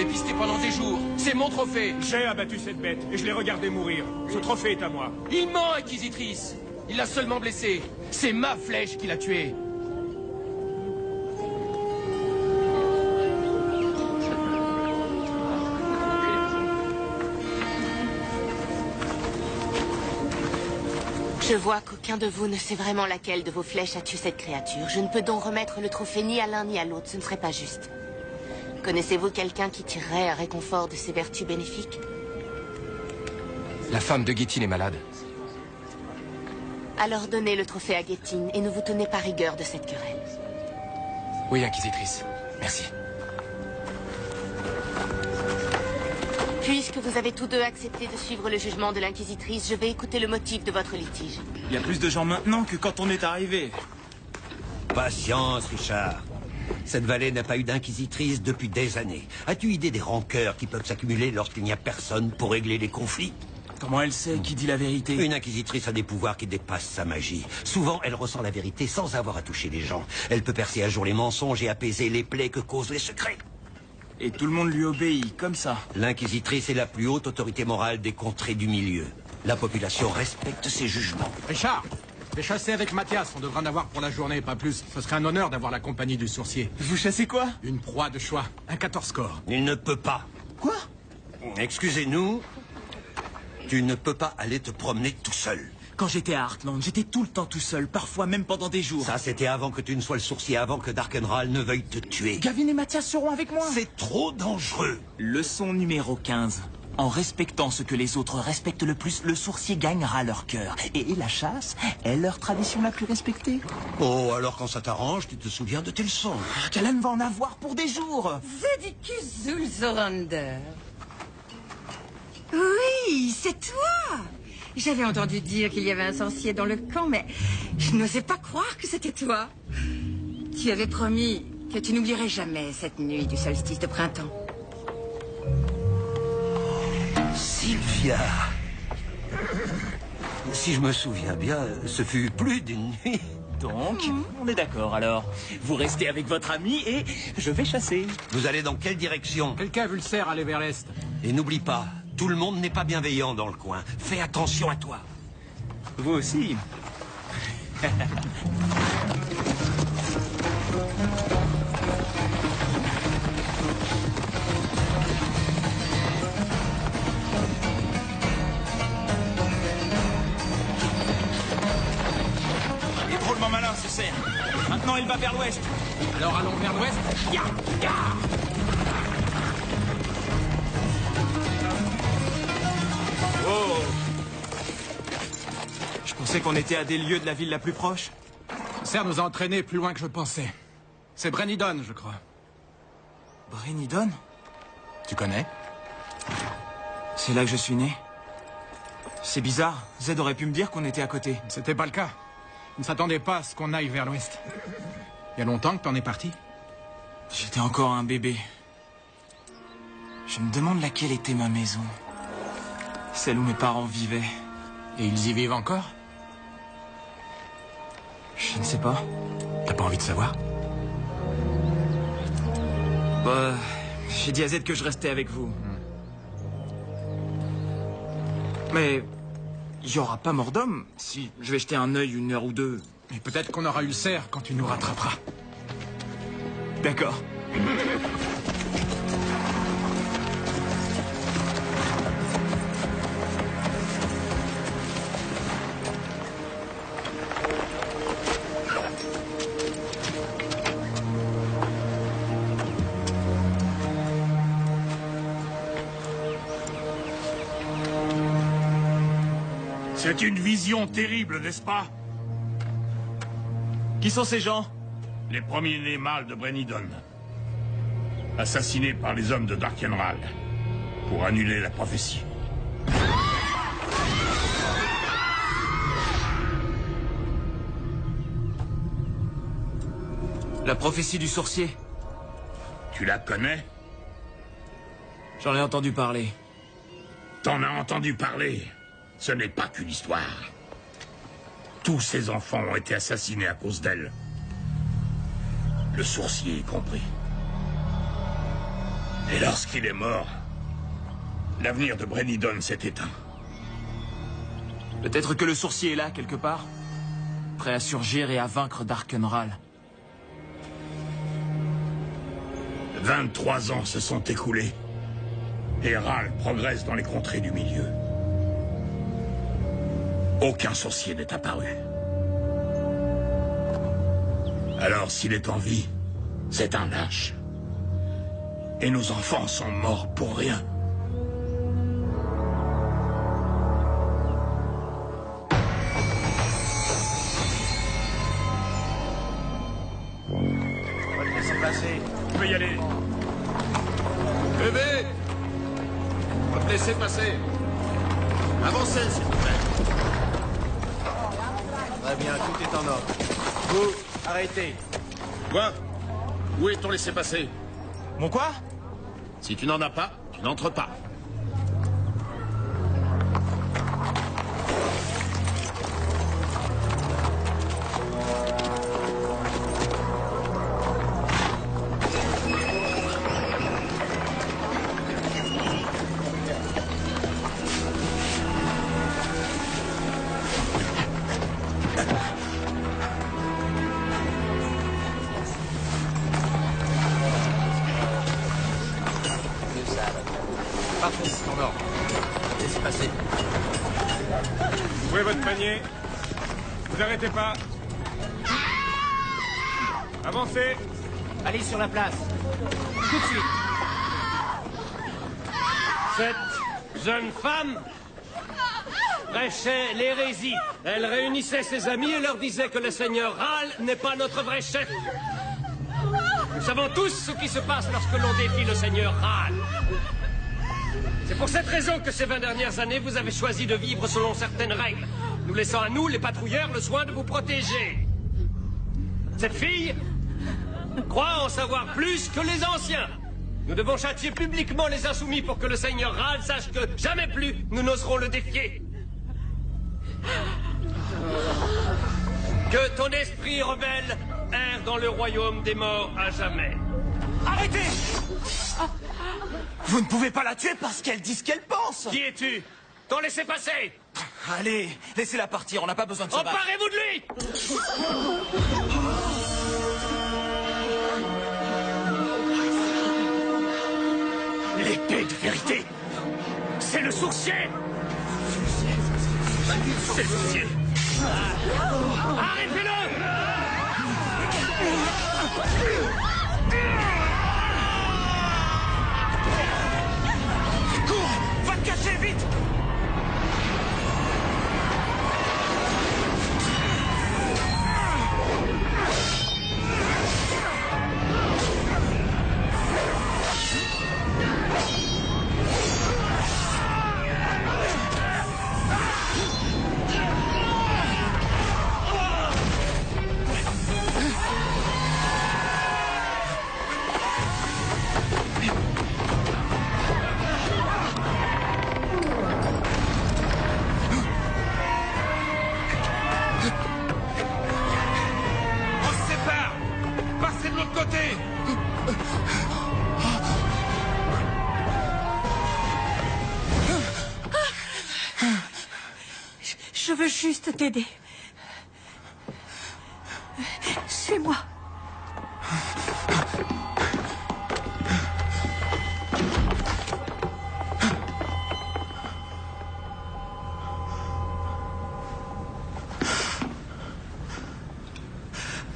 pisté pendant des jours. C'est mon trophée. J'ai abattu cette bête et je l'ai regardé mourir. Ce trophée est à moi. Il ment, Inquisitrice. Il l'a seulement blessé. C'est ma flèche qui l'a tué. Je vois qu'aucun de vous ne sait vraiment laquelle de vos flèches a tué cette créature. Je ne peux donc remettre le trophée ni à l'un ni à l'autre. Ce ne serait pas juste. Connaissez-vous quelqu'un qui tirerait un réconfort de ces vertus bénéfiques? La femme de Guétine est malade. Alors donnez le trophée à Guétine et ne vous tenez pas rigueur de cette querelle. Oui, Inquisitrice. Merci. Puisque vous avez tous deux accepté de suivre le jugement de l'Inquisitrice, je vais écouter le motif de votre litige. Il y a plus de gens maintenant que quand on est arrivé. Patience, Richard. Cette vallée n'a pas eu d'inquisitrice depuis des années. As-tu idée des rancœurs qui peuvent s'accumuler lorsqu'il n'y a personne pour régler les conflits? Comment elle sait qui dit la vérité? Une inquisitrice a des pouvoirs qui dépassent sa magie. Souvent, elle ressent la vérité sans avoir à toucher les gens. Elle peut percer à jour les mensonges et apaiser les plaies que causent les secrets. Et tout le monde lui obéit, comme ça. L'inquisitrice est la plus haute autorité morale des contrées du milieu. La population respecte ses jugements. Richard, vais chasser avec Mathias. On devra en avoir pour la journée, pas plus. Ce serait un honneur d'avoir la compagnie du sourcier. Vous chassez quoi? Une proie de choix. Un 14 score. Il ne peut pas. Quoi? Excusez-nous. Tu ne peux pas aller te promener tout seul. Quand j'étais à Heartland, j'étais tout le temps tout seul, parfois même pendant des jours. Ça, c'était avant que tu ne sois le sourcier, avant que Darkenral ne veuille te tuer. Gavin et Mathias seront avec moi. C'est trop dangereux. Leçon numéro 15. En respectant ce que les autres respectent le plus, le sourcier gagnera leur cœur. Et la chasse est leur tradition la plus respectée. Oh, alors quand ça t'arrange, tu te souviens de tes leçons. Callan va en avoir pour des jours. Zedicus Zulzorander. Oui, c'est toi. J'avais entendu dire qu'il y avait un sorcier dans le camp, mais je n'osais pas croire que c'était toi. Tu avais promis que tu n'oublierais jamais cette nuit du solstice de printemps. Sylvia. Si je me souviens bien, ce fut plus d'une nuit. Donc, on est d'accord alors. Vous restez avec votre ami et je vais chasser. Vous allez dans quelle direction? Quelqu'un a vu le cerf aller vers l'est. Et n'oublie pas, tout le monde n'est pas bienveillant dans le coin. Fais attention à toi. Vous aussi. Il est drôlement malin ce cerf. Maintenant il va vers l'ouest. Alors allons vers l'ouest. Ya, ya. Oh! Je pensais qu'on était à des lieues de la ville la plus proche. Le cerf nous a entraînés plus loin que je pensais. C'est Brennidon, je crois. Brennidon? Tu connais? C'est là que je suis né. C'est bizarre. Zed aurait pu me dire qu'on était à côté. C'était pas le cas. On ne s'attendait pas à ce qu'on aille vers l'ouest. Il y a longtemps que t'en es parti? J'étais encore un bébé. Je me demande laquelle était ma maison. Celle où mes parents vivaient. Et ils y vivent encore? Je ne sais pas. T'as pas envie de savoir? Bah, j'ai dit à Zed que je restais avec vous. Mais il n'y aura pas mort d'homme si je vais jeter un œil une heure ou deux. Mais peut-être qu'on aura eu le cerf quand tu nous rattraperas. D'accord. C'est une vision terrible, n'est-ce pas? Qui sont ces gens? Les premiers-nés mâles de Brennidon. Assassinés par les hommes de Darkenral. Pour annuler la prophétie. La prophétie du sorcier. Tu la connais? J'en ai entendu parler. T'en as entendu parler. Ce n'est pas qu'une histoire. Tous ces enfants ont été assassinés à cause d'elle. Le sourcier y compris. Et lorsqu'il est mort, l'avenir de Brennidon s'est éteint. Peut-être que le sourcier est là, quelque part, prêt à surgir et à vaincre Darkenral. 23 ans se sont écoulés. Et Ral progresse dans les contrées du milieu. Aucun sorcier n'est apparu. Alors s'il est en vie, c'est un lâche. Et nos enfants sont morts pour rien. Laissez passer. Tu peux y aller. Bébé! On va te laisser passer. Avancez, s'il vous plaît. Très bien, tout est en ordre. Vous, arrêtez. Quoi? Où est ton laissez-passer? Mon quoi? Si tu n'en as pas, tu n'entres pas. Parfait, c'est en ordre. Laissez passer. Ouvrez votre panier. Vous arrêtez pas. Avancez. Allez sur la place. Tout de suite. Cette jeune femme prêchait l'hérésie. Elle réunissait ses amis et leur disait que le seigneur Ral n'est pas notre vrai chef. Nous savons tous ce qui se passe lorsque l'on défie le seigneur Ral. C'est pour cette raison que ces 20 dernières années, vous avez choisi de vivre selon certaines règles, nous laissant à nous, les patrouilleurs, le soin de vous protéger. Cette fille croit en savoir plus que les anciens. Nous devons châtier publiquement les insoumis pour que le seigneur Ral sache que jamais plus nous n'oserons le défier. Que ton esprit rebelle erre dans le royaume des morts à jamais. Arrêtez! Vous ne pouvez pas la tuer parce qu'elle dit ce qu'elle pense! Qui es-tu? T'en laissez passer! Allez, laissez-la partir, on n'a pas besoin de se battre. Emparez-vous de lui! L'épée de vérité. C'est le sourcier. C'est le sourcier. Arrêtez-le! Cours! Va te cacher, vite! Je veux juste t'aider. Suis-moi.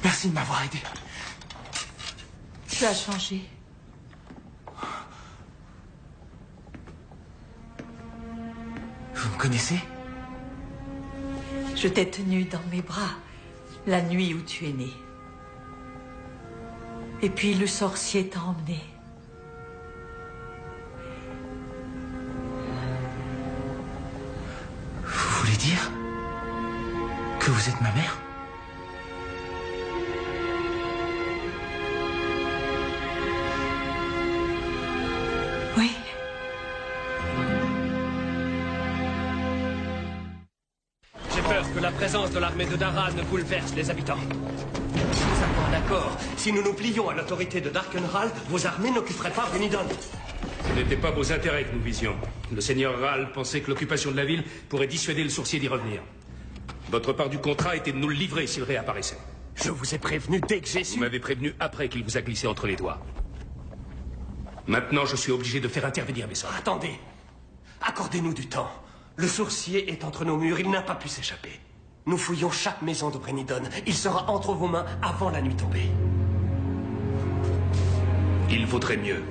Merci de m'avoir aidé. Tu as changé. Vous me connaissez? Je t'ai tenu dans mes bras la nuit où tu es né. Et puis le sorcier t'a emmené. Vous voulez dire que vous êtes ma mère? Oui. J'ai peur que la présence de l'armée de Dara ne bouleverse les habitants. Si nous avons un accord, si nous nous plions à l'autorité de Darkenral, vos armées n'occuperaient pas Brennidon. Ce n'était pas vos intérêts que nous visions. Le seigneur Ral pensait que l'occupation de la ville pourrait dissuader le sourcier d'y revenir. Votre part du contrat était de nous le livrer s'il réapparaissait. Je vous ai prévenu dès que j'ai Vous su. m'avez prévenu après qu'il vous a glissé entre les doigts. Maintenant, je suis obligé de faire intervenir mes soldats. Attendez. Accordez-nous du temps. Le sourcier est entre nos murs, il n'a pas pu s'échapper. Nous fouillons chaque maison de Brennidon. Il sera entre vos mains avant la nuit tombée. Il vaudrait mieux.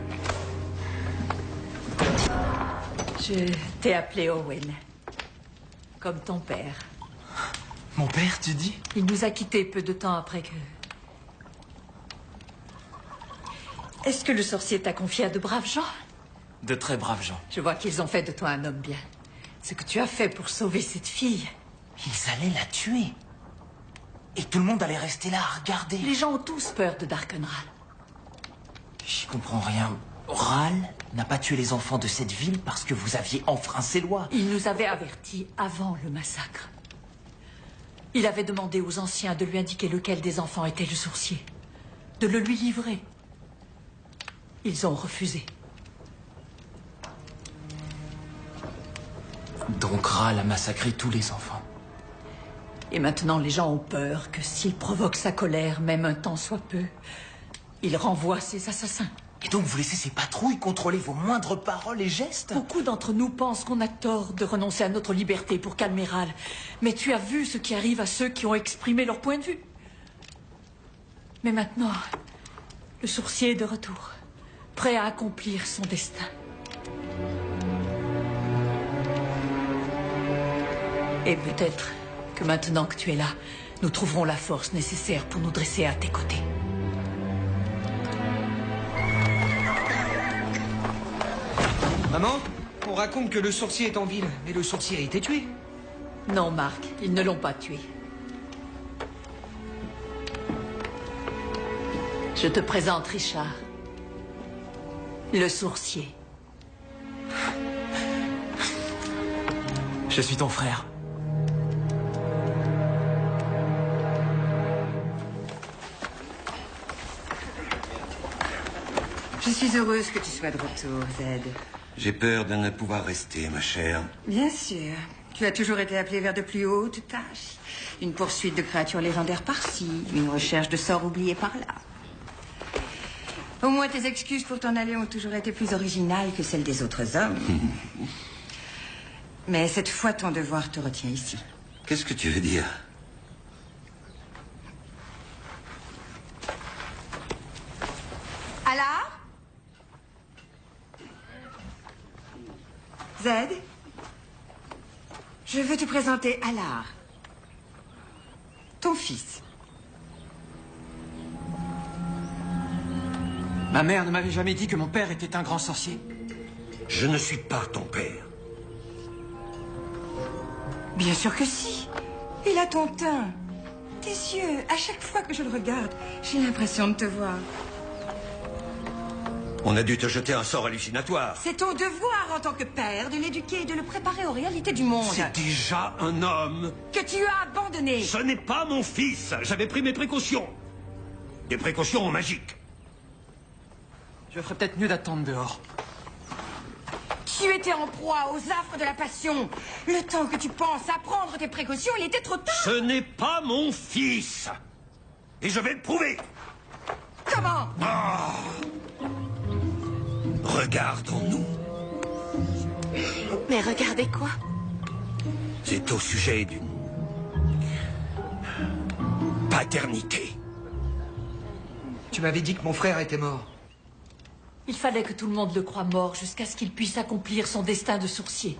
Je t'ai appelé Owen. Comme ton père. Mon père, tu dis? Il nous a quittés peu de temps après que... Est-ce que le sorcier t'a confié à de braves gens? De très braves gens. Je vois qu'ils ont fait de toi un homme bien. Ce que tu as fait pour sauver cette fille. Ils allaient la tuer. Et tout le monde allait rester là à regarder. Les gens ont tous peur de Darkenral. J'y comprends rien. Ral n'a pas tué les enfants de cette ville parce que vous aviez enfreint ses lois. Il nous avait avertis avant le massacre. Il avait demandé aux anciens de lui indiquer lequel des enfants était le sourcier. De le lui livrer. Ils ont refusé. Donc Ral a massacré tous les enfants. Et maintenant, les gens ont peur que s'il provoque sa colère, même un temps soit peu, il renvoie ses assassins. Et donc vous laissez ces patrouilles contrôler vos moindres paroles et gestes? Beaucoup d'entre nous pensent qu'on a tort de renoncer à notre liberté pour calmer Ral. Mais tu as vu ce qui arrive à ceux qui ont exprimé leur point de vue. Mais maintenant, le sourcier est de retour, prêt à accomplir son destin. Et peut-être que maintenant que tu es là, nous trouverons la force nécessaire pour nous dresser à tes côtés. Maman, on raconte que le sourcier est en ville, mais le sourcier a été tué. Non, Marc, ils ne l'ont pas tué. Je te présente Richard. Le sourcier. Je suis ton frère. Je suis heureuse que tu sois de retour, Zed. J'ai peur de ne pouvoir rester, ma chère. Bien sûr. Tu as toujours été appelé vers de plus hautes tâches. Une poursuite de créatures légendaires par-ci, une recherche de sorts oubliés par-là. Au moins, tes excuses pour t'en aller ont toujours été plus originales que celles des autres hommes. Mais cette fois, ton devoir te retient ici. Qu'est-ce que tu veux dire? Alors? Zed? Je veux te présenter Alar. Ton fils. Ma mère ne m'avait jamais dit que mon père était un grand sorcier. Je ne suis pas ton père. Bien sûr que si. Il a ton teint, tes yeux. À chaque fois que je le regarde, j'ai l'impression de te voir. On a dû te jeter un sort hallucinatoire. C'est ton devoir en tant que père de l'éduquer et de le préparer aux réalités du monde. C'est déjà un homme. Que tu as abandonné. Ce n'est pas mon fils. J'avais pris mes précautions. Des précautions magiques. Je ferais peut-être mieux d'attendre dehors. Tu étais en proie aux affres de la passion. Le temps que tu penses à prendre tes précautions, il était trop tard. Ce n'est pas mon fils. Et je vais le prouver. Comment? Regardons-nous. Mais regardez quoi? C'est au sujet d'une paternité. Tu m'avais dit que mon frère était mort. Il fallait que tout le monde le croie mort jusqu'à ce qu'il puisse accomplir son destin de sourcier.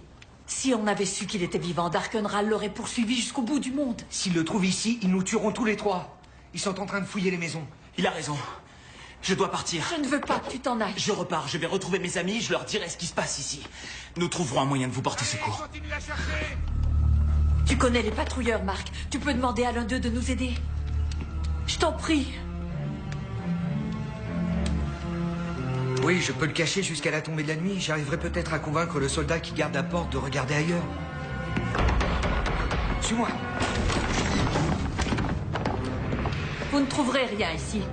Si on avait su qu'il était vivant, Darkenral l'aurait poursuivi jusqu'au bout du monde. S'ils le trouvent ici, ils nous tueront tous les trois. Ils sont en train de fouiller les maisons. Il a raison. Je dois partir. Je ne veux pas que tu t'en ailles. Je repars, je vais retrouver mes amis, je leur dirai ce qui se passe ici. Nous trouverons un moyen de vous porter secours. Tu connais les patrouilleurs, Marc. Tu peux demander à l'un d'eux de nous aider. Je t'en prie. Oui, je peux le cacher jusqu'à la tombée de la nuit. J'arriverai peut-être à convaincre le soldat qui garde la porte de regarder ailleurs. Suis-moi. Vous ne trouverez rien ici.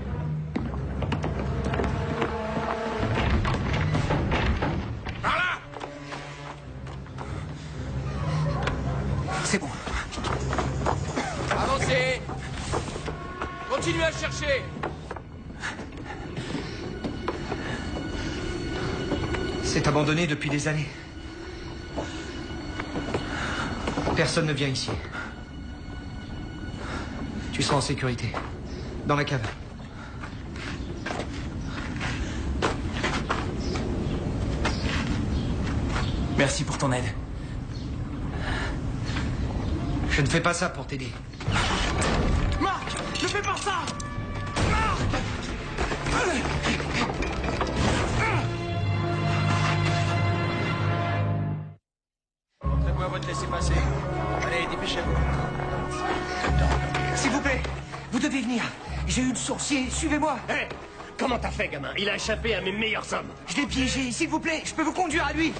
C'est bon. Avancez! Continuez à chercher! C'est abandonné depuis des années. Personne ne vient ici. Tu seras en sécurité. Dans la cave. Merci pour ton aide. Je ne fais pas ça pour t'aider. Marc, ne fais pas ça! Marc! Montrez-moi votre laissez-passer. Allez, dépêchez-vous. S'il vous plaît, vous devez venir. J'ai eu le sourcier, suivez-moi. Hé, comment t'as fait, gamin? Il a échappé à mes meilleurs hommes. Je l'ai piégé, s'il vous plaît, je peux vous conduire à lui.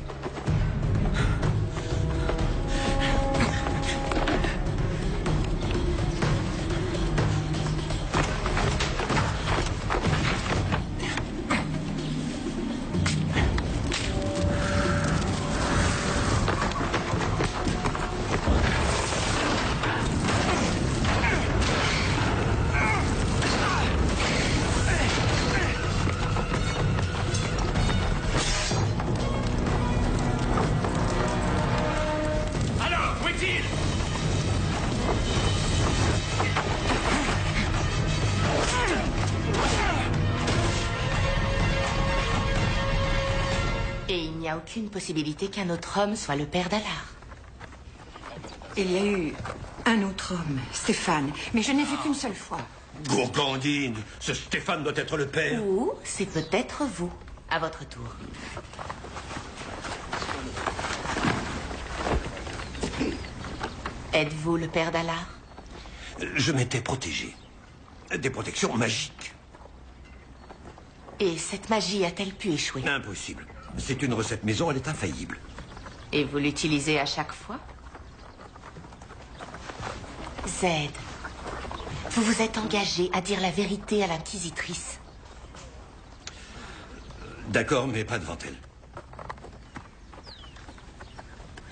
Et il n'y a aucune possibilité qu'un autre homme soit le père d'Alar. Il y a eu un autre homme, Stéphane, mais je n'ai vu qu'une seule fois. Gourgandine, ce Stéphane doit être le père. Ou c'est peut-être vous, à votre tour. Êtes-vous le père d'Alar? Je m'étais protégé. Des protections magiques. Et cette magie a-t-elle pu échouer? Impossible. C'est une recette maison, elle est infaillible. Et vous l'utilisez à chaque fois? Zed, vous vous êtes engagé à dire la vérité à l'inquisitrice. D'accord, mais pas devant elle.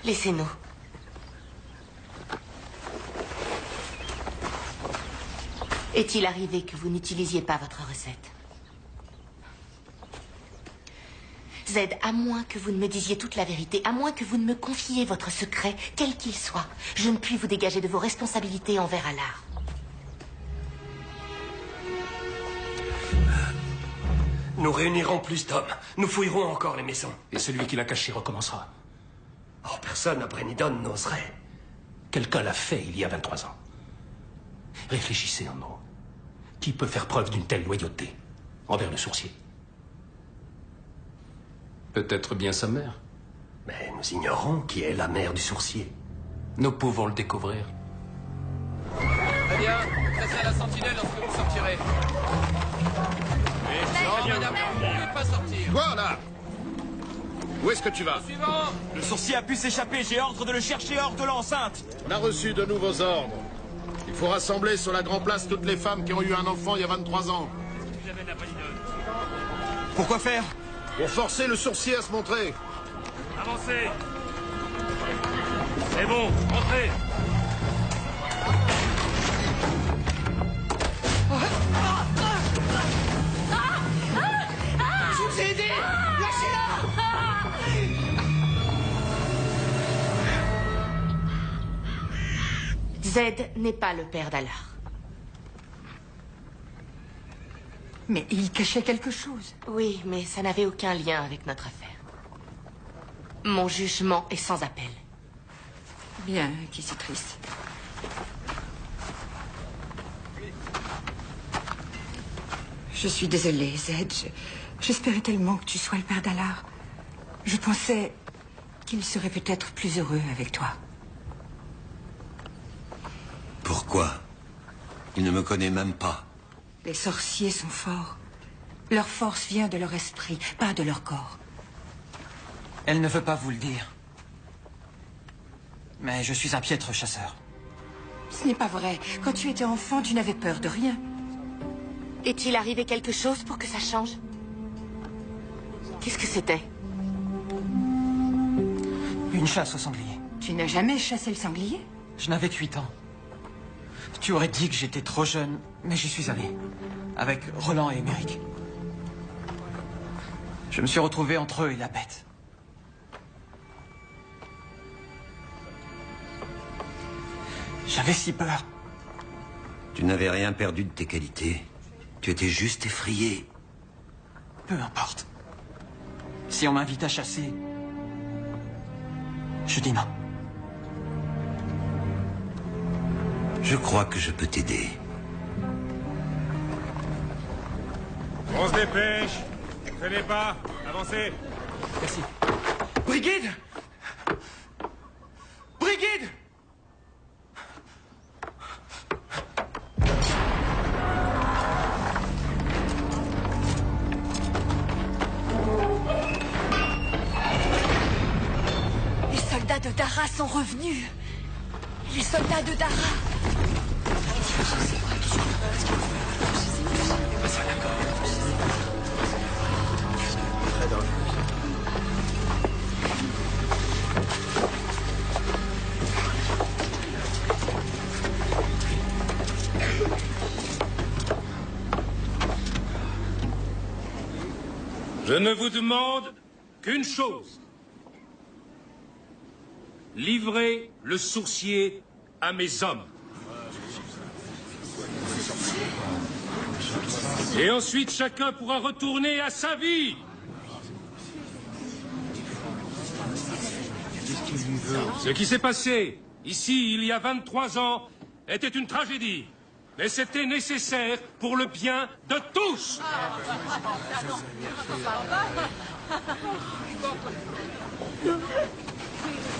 Laissez-nous. Est-il arrivé que vous n'utilisiez pas votre recette? Zed, à moins que vous ne me disiez toute la vérité, à moins que vous ne me confiez votre secret, quel qu'il soit, je ne puis vous dégager de vos responsabilités envers Alar. Nous réunirons plus d'hommes. Nous fouillerons encore les maisons. Et celui qui l'a caché recommencera. Oh, personne à Brennidon n'oserait. Quelqu'un l'a fait il y a 23 ans. Réfléchissez en haut. Qui peut faire preuve d'une telle loyauté envers le sourcier? Peut-être bien sa mère. Mais nous ignorons qui est la mère du sourcier. Nous pouvons le découvrir. Très bien, restez à la sentinelle lorsque vous sortirez. Non, madame, vous ne pouvez pas sortir. Quoi, là? Où est-ce que tu vas? Suivant. Le sourcier a pu s'échapper, j'ai ordre de le chercher hors de l'enceinte. On a reçu de nouveaux ordres. Il faut rassembler sur la Grand Place toutes les femmes qui ont eu un enfant il y a 23 ans. Pourquoi faire? Pour forcer le sourcier à se montrer. Avancez. C'est bon, entrez. Je vous ai aidé! Lâchez-la! Zed n'est pas le père d'Alar. Mais il cachait quelque chose. Oui, mais ça n'avait aucun lien avec notre affaire. Mon jugement est sans appel. Bien, inquisitrice. Je suis désolée, Zed. J'espérais tellement que tu sois le père d'Alar. Je pensais qu'il serait peut-être plus heureux avec toi. Pourquoi? Il ne me connaît même pas. Les sorciers sont forts. Leur force vient de leur esprit, pas de leur corps. Elle ne veut pas vous le dire. Mais je suis un piètre chasseur. Ce n'est pas vrai. Quand tu étais enfant, tu n'avais peur de rien. Est-il arrivé quelque chose pour que ça change? Qu'est-ce que c'était? Une chasse au sanglier. Tu n'as jamais chassé le sanglier? Je n'avais que 8 ans. Tu aurais dit que j'étais trop jeune, mais j'y suis allé. Avec Roland et Émeric. Je me suis retrouvé entre eux et la bête. J'avais si peur. Tu n'avais rien perdu de tes qualités. Tu étais juste effrayé. Peu importe. Si on m'invite à chasser, je dis non. Je crois que je peux t'aider. On se dépêche. Traînez pas. Avancez. Merci. Brigide! Brigide! Les soldats de Dara sont revenus. Les soldats de Dara. Je ne vous demande qu'une chose. Livrez le sourcier à mes hommes. Et ensuite, chacun pourra retourner à sa vie. Ce qui s'est passé ici, il y a 23 ans, était une tragédie. Mais c'était nécessaire pour le bien de tous.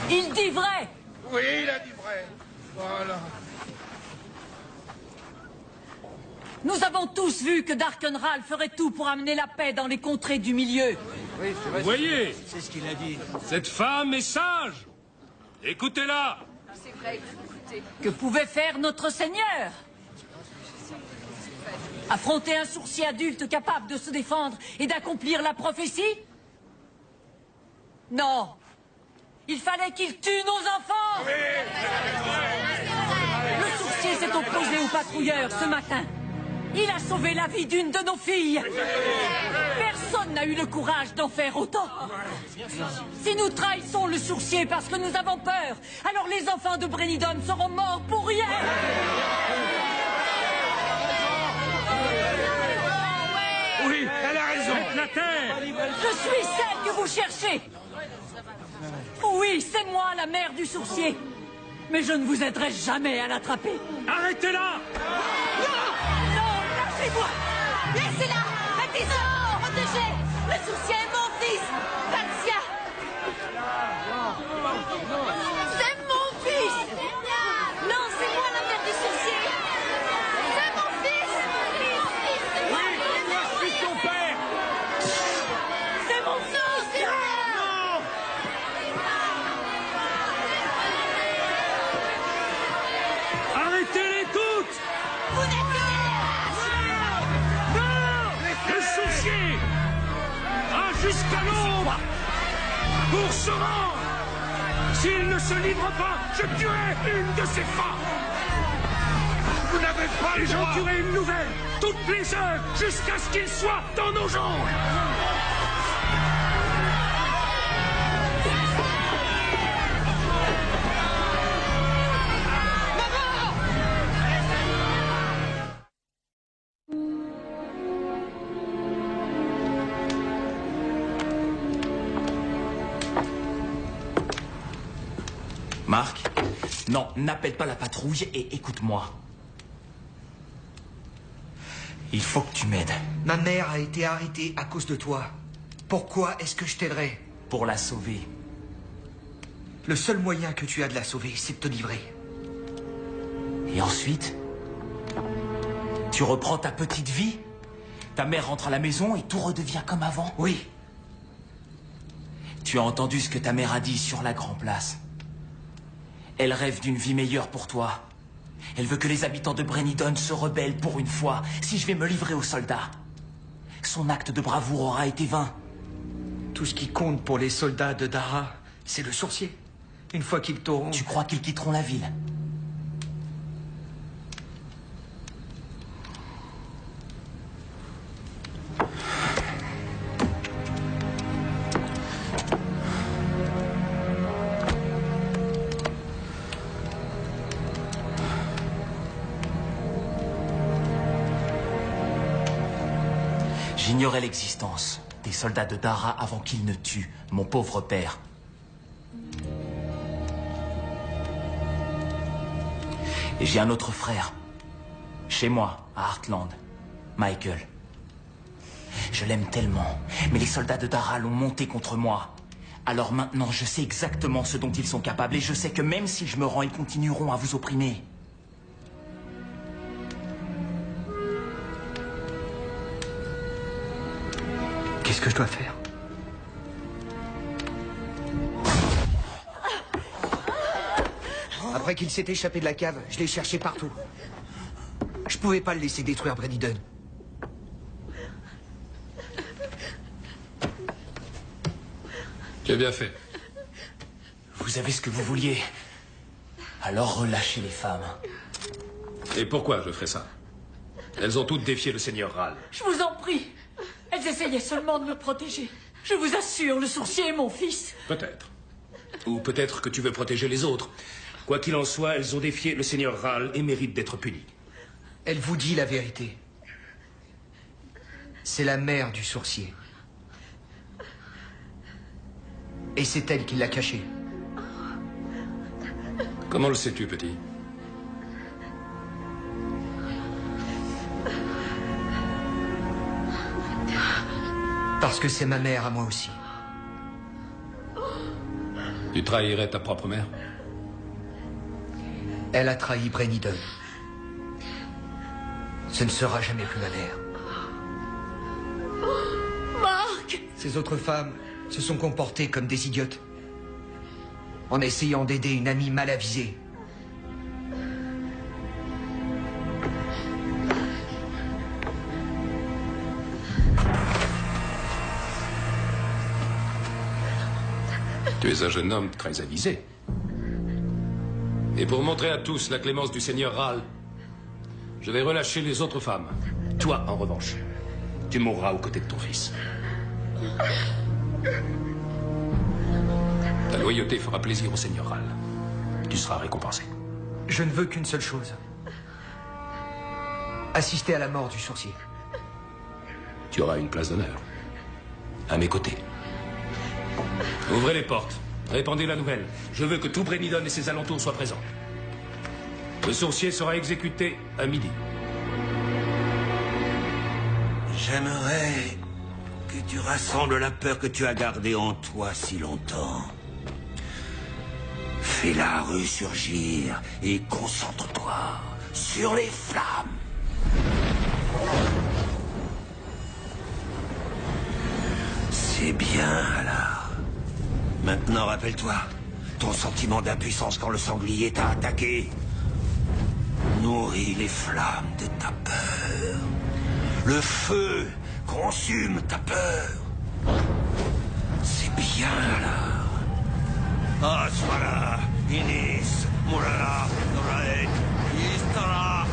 Il dit vrai. Oui, il a dit vrai. Voilà. Nous avons tous vu que Darkenral ferait tout pour amener la paix dans les contrées du milieu. Oui, vous voyez, c'est ce qu'il a dit. Cette femme est sage. Écoutez-la. C'est vrai, il faut écouter. Que pouvait faire notre Seigneur? Affronter un sourcier adulte capable de se défendre et d'accomplir la prophétie? Non. Il fallait qu'il tue nos enfants. Le sourcier s'est opposé aux patrouilleurs ce matin. Il a sauvé la vie d'une de nos filles. Personne n'a eu le courage d'en faire autant. Si nous trahissons le sourcier parce que nous avons peur, alors les enfants de Brennidon seront morts pour rien. Oui, elle a raison. Faites la terre. Je suis celle que vous cherchez. Oui, c'est moi, la mère du sourcier. Mais je ne vous aiderai jamais à l'attraper. Arrêtez-la! Non, lâchez-moi! Laissez-la! Mettez-la! Protégez! Le sourcier est mon fils! Patia! C'est mon fils! Non, c'est moi la mère du sourcier! C'est mon fils! Oui, moi je suis ton père! C'est mon fils! C'est moi! Arrêtez-les toutes! Vous n'êtes que Le sourcier a jusqu'à l'aube pour se rendre. S'il ne se livre pas, je tuerai une de ses femmes. Vous n'avez pas le droit. Et j'en tuerai une nouvelle, toutes les heures, jusqu'à ce qu'il soit dans nos jambes. Marc, non, n'appelle pas la patrouille et écoute-moi. Il faut que tu m'aides. Ma mère a été arrêtée à cause de toi. Pourquoi est-ce que je t'aiderais? Pour la sauver. Le seul moyen que tu as de la sauver, c'est de te livrer. Et ensuite, tu reprends ta petite vie. Ta mère rentre à la maison et tout redevient comme avant. Oui. Tu as entendu ce que ta mère a dit sur la Grand Place. Elle rêve d'une vie meilleure pour toi. Elle veut que les habitants de Brennidon se rebellent pour une fois, si je vais me livrer aux soldats. Son acte de bravoure aura été vain. Tout ce qui compte pour les soldats de Dara, c'est le sourcier. Une fois qu'ils t'auront... Tu crois qu'ils quitteront la ville? J'ignorais l'existence des soldats de Dara avant qu'ils ne tuent mon pauvre père. Et j'ai un autre frère, chez moi, à Heartland, Michael. Je l'aime tellement, mais les soldats de Dara l'ont monté contre moi. Alors maintenant, je sais exactement ce dont ils sont capables, et je sais que même si je me rends, ils continueront à vous opprimer. Qu'est-ce que je dois faire? Après qu'il s'est échappé de la cave, je l'ai cherché partout. Je pouvais pas le laisser détruire Brenidon. Tu as bien fait. Vous avez ce que vous vouliez. Alors relâchez les femmes. Et pourquoi je ferais ça? Elles ont toutes défié le seigneur Ral. Je vous en prie. Elles essayaient seulement de me protéger. Je vous assure, le sourcier est mon fils. Peut-être. Ou peut-être que tu veux protéger les autres. Quoi qu'il en soit, elles ont défié le seigneur Ral et méritent d'être punies. Elle vous dit la vérité. C'est la mère du sourcier. Et c'est elle qui l'a caché. Comment le sais-tu, petit? Parce que c'est ma mère à moi aussi. Tu trahirais ta propre mère? Elle a trahi Brenidon. Ce ne sera jamais plus ma mère. Marc! Ces autres femmes se sont comportées comme des idiotes, en essayant d'aider une amie mal avisée. Tu es un jeune homme très avisé. Et pour montrer à tous la clémence du seigneur Ral, je vais relâcher les autres femmes. Toi, en revanche, tu mourras aux côtés de ton fils. Ta loyauté fera plaisir au seigneur Ral. Tu seras récompensé. Je ne veux qu'une seule chose. Assister à la mort du sourcier. Tu auras une place d'honneur. À mes côtés. Ouvrez les portes. Répandez la nouvelle. Je veux que tout Brenidon et ses alentours soient présents. Le sourcier sera exécuté à midi. J'aimerais que tu rassembles la peur que tu as gardée en toi si longtemps. Fais-la ressurgir et concentre-toi sur les flammes. C'est bien, alors. Maintenant, rappelle-toi, ton sentiment d'impuissance quand le sanglier t'a attaqué. Nourris les flammes de ta peur. Le feu consume ta peur. C'est bien, alors. Aswara, Inis, Murara, Noraek, Istara,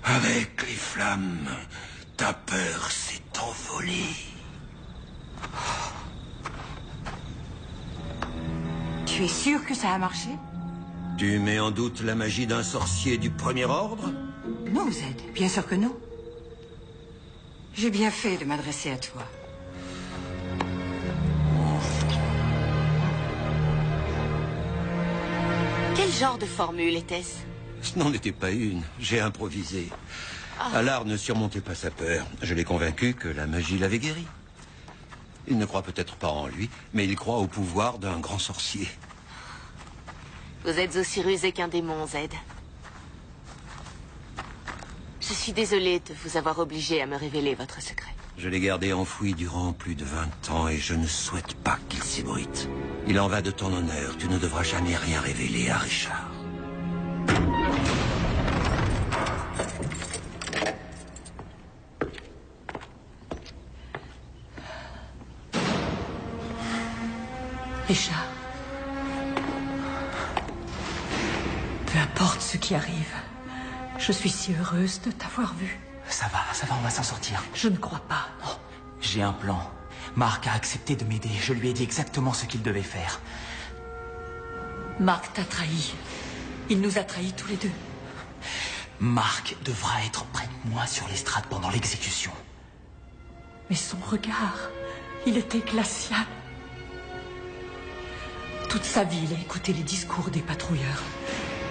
Avec les flammes, ta peur s'est envolée. Tu es sûr que ça a marché? Tu mets en doute la magie d'un sorcier du premier ordre? Non, Zed, bien sûr que non. J'ai bien fait de m'adresser à toi. Quel genre de formule était-ce? Ce n'en était pas une. J'ai improvisé. Allard ne surmontait pas sa peur. Je l'ai convaincu que la magie l'avait guéri. Il ne croit peut-être pas en lui, mais il croit au pouvoir d'un grand sorcier. Vous êtes aussi rusé qu'un démon, Zed. Je suis désolée de vous avoir obligé à me révéler votre secret. Je l'ai gardé enfoui durant plus de 20 ans et je ne souhaite pas qu'il s'ébruite. Il en va de ton honneur. Tu ne devras jamais rien révéler à Richard. Richard. Peu importe ce qui arrive, je suis si heureuse de t'avoir vu. Ça va, on va s'en sortir. Je ne crois pas, non. J'ai un plan. Marc a accepté de m'aider. Je lui ai dit exactement ce qu'il devait faire. Marc t'a trahi. Il nous a trahis tous les deux. Marc devra être près de moi sur l'estrade pendant l'exécution. Mais son regard, il était glacial. Toute sa vie, il a écouté les discours des patrouilleurs.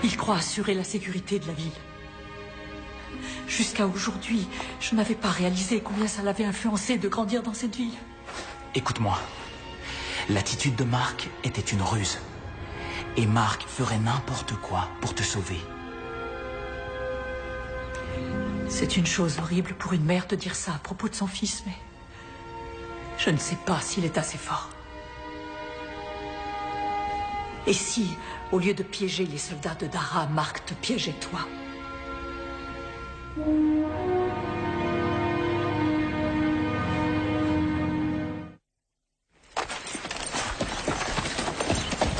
Il croit assurer la sécurité de la ville. Jusqu'à aujourd'hui, je n'avais pas réalisé combien ça l'avait influencé de grandir dans cette ville. Écoute-moi. L'attitude de Marc était une ruse. Et Marc ferait n'importe quoi pour te sauver. C'est une chose horrible pour une mère de dire ça à propos de son fils, mais je ne sais pas s'il est assez fort. Et si, au lieu de piéger les soldats de Dara, Marc te piégeait toi?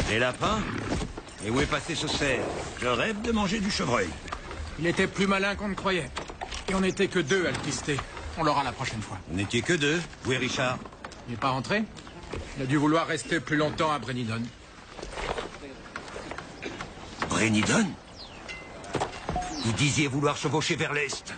Des lapins? Et où est passé ce cerf? Je rêve de manger du chevreuil. Il était plus malin qu'on ne croyait. Et on n'était que 2 à le pister. On l'aura la prochaine fois. Vous n'étiez que 2? Où est Richard? Il n'est pas rentré? Il a dû vouloir rester plus longtemps à Brennidon. Brennidon? Vous disiez vouloir chevaucher vers l'est.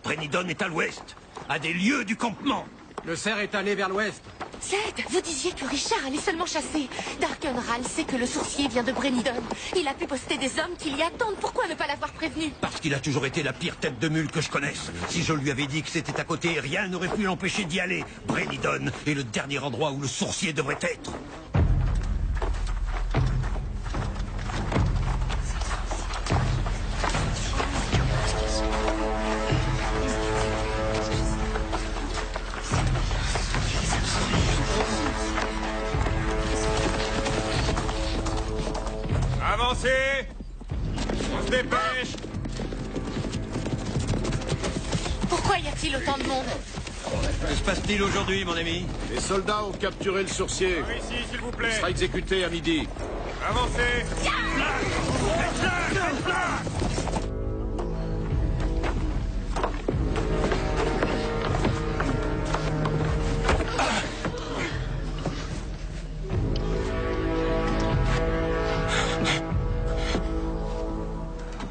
Brennidon est à l'ouest, à des lieues du campement. Le cerf est allé vers l'ouest. Zed, vous disiez que Richard allait seulement chasser. Darkenral sait que le sourcier vient de Brennidon. Il a pu poster des hommes qui l'y attendent. Pourquoi ne pas l'avoir prévenu? Parce qu'il a toujours été la pire tête de mule que je connaisse. Si je lui avais dit que c'était à côté, rien n'aurait pu l'empêcher d'y aller. Brennidon est le dernier endroit où le sourcier devrait être. Avancez! On se dépêche! Pourquoi y a-t-il autant de monde? Que se passe-t-il aujourd'hui, mon ami? Les soldats ont capturé le sorcier. Par ici, s'il vous plaît. Il sera exécuté à midi. Avancez!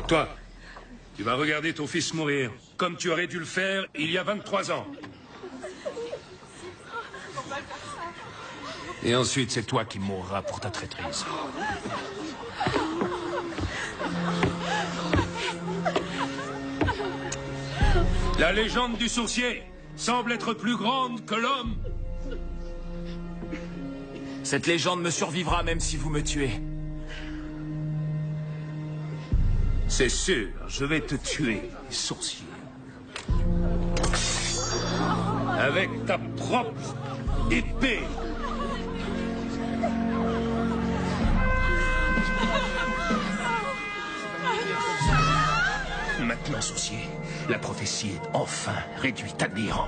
Toi, tu vas regarder ton fils mourir, comme tu aurais dû le faire il y a 23 ans. Et ensuite, c'est toi qui mourras pour ta traîtrise. La légende du sourcier semble être plus grande que l'homme. Cette légende me survivra même si vous me tuez. C'est sûr, je vais te tuer, sourcier. Avec ta propre épée. Maintenant, sourcier, la prophétie est enfin réduite à néant.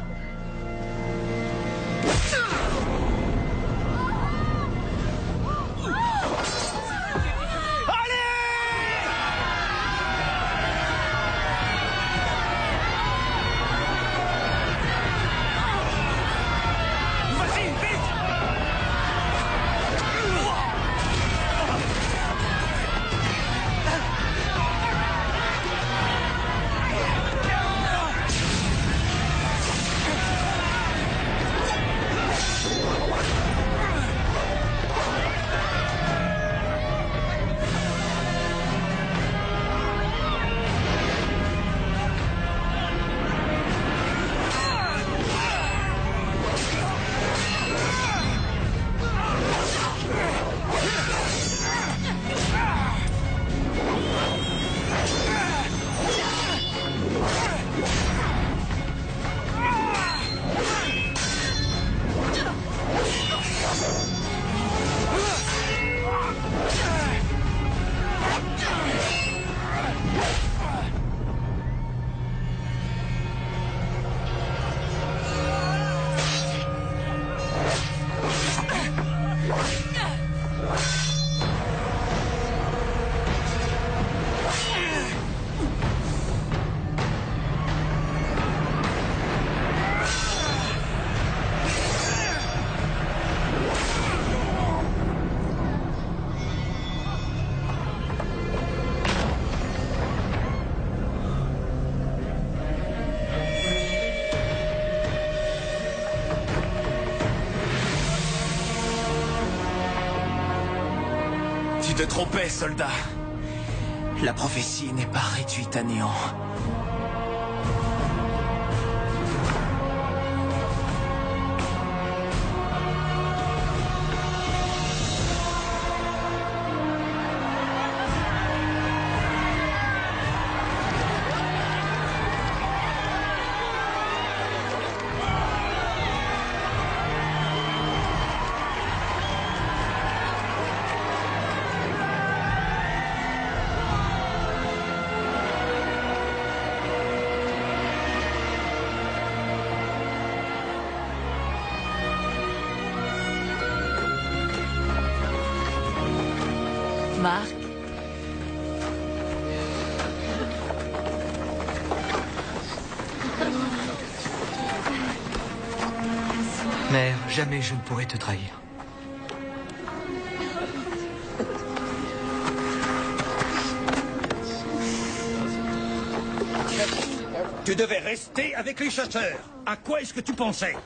te trompais, soldat. La prophétie n'est pas réduite à néant. Marc. Mère, jamais je ne pourrai te trahir. Tu devais rester avec les chasseurs. À quoi est-ce que tu pensais?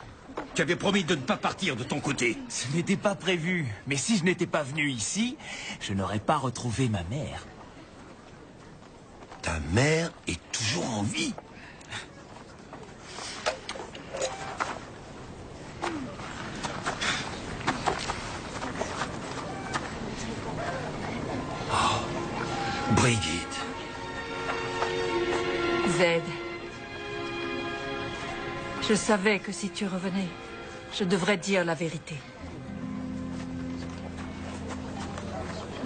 Tu avais promis de ne pas partir de ton côté. Ce n'était pas prévu. Mais si je n'étais pas venu ici, je n'aurais pas retrouvé ma mère. Ta mère est toujours en vie. Oh, Brigitte. Zed. Je savais que si tu revenais, je devrais dire la vérité.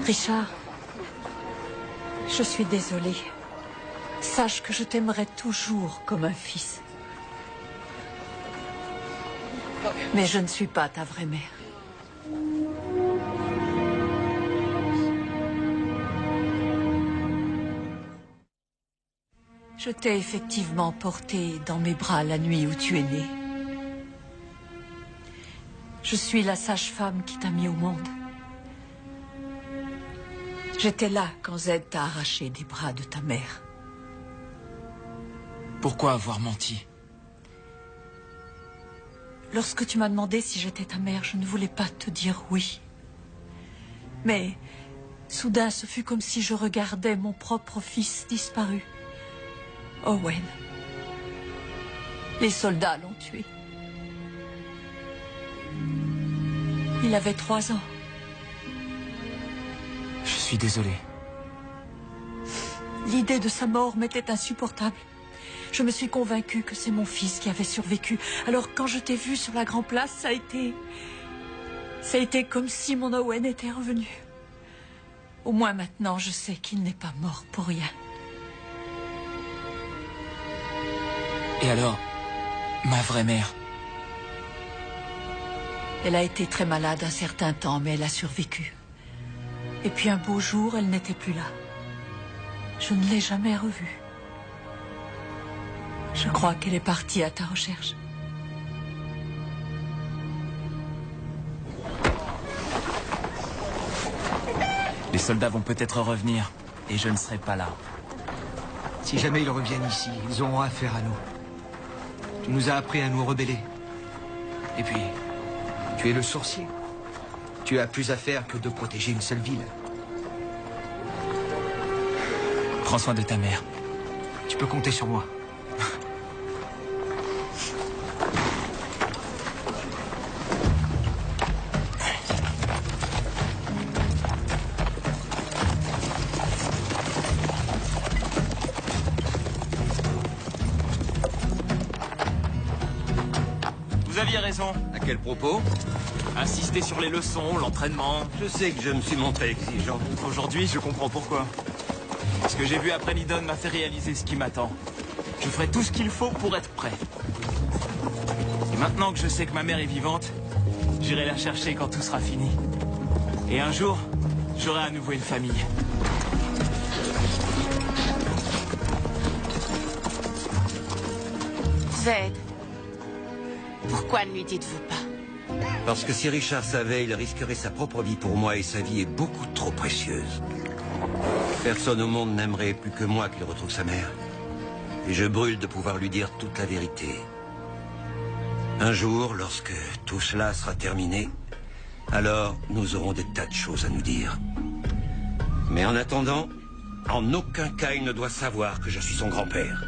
Richard, je suis désolée. Sache que je t'aimerai toujours comme un fils. Mais je ne suis pas ta vraie mère. Je t'ai effectivement porté dans mes bras la nuit où tu es né. Je suis la sage-femme qui t'a mis au monde. J'étais là quand Zed t'a arraché des bras de ta mère. Pourquoi avoir menti? Lorsque tu m'as demandé si j'étais ta mère, je ne voulais pas te dire oui. Mais soudain, ce fut comme si je regardais mon propre fils disparu. Owen. Les soldats l'ont tué. Il avait 3 ans. Je suis désolé. L'idée de sa mort m'était insupportable. Je me suis convaincue que c'est mon fils qui avait survécu. Alors quand je t'ai vu sur la Grande Place, ça a été comme si mon Owen était revenu. Au moins maintenant, je sais qu'il n'est pas mort pour rien. Et alors, ma vraie mère? Elle a été très malade un certain temps, mais elle a survécu. Et puis un beau jour, elle n'était plus là. Je ne l'ai jamais revue. Je crois qu'elle est partie à ta recherche. Les soldats vont peut-être revenir, et je ne serai pas là. Si jamais ils reviennent ici, ils auront affaire à nous. Tu nous as appris à nous rebeller. Et puis, tu es le sorcier. Tu as plus à faire que de protéger une seule ville. Prends soin de ta mère. Tu peux compter sur moi. Vous aviez raison. À quel propos? Insister sur les leçons, l'entraînement. Je sais que je me suis montré exigeant. Aujourd'hui, je comprends pourquoi. Ce que j'ai vu après Nidon m'a fait réaliser ce qui m'attend. Je ferai tout ce qu'il faut pour être prêt. Et maintenant que je sais que ma mère est vivante, j'irai la chercher quand tout sera fini. Et un jour, j'aurai à nouveau une famille. Zed, pourquoi ne lui dites-vous pas? Parce que si Richard savait, il risquerait sa propre vie pour moi et sa vie est beaucoup trop précieuse. Personne au monde n'aimerait plus que moi qu'il retrouve sa mère. Et je brûle de pouvoir lui dire toute la vérité. Un jour, lorsque tout cela sera terminé, alors nous aurons des tas de choses à nous dire. Mais en attendant, en aucun cas il ne doit savoir que je suis son grand-père.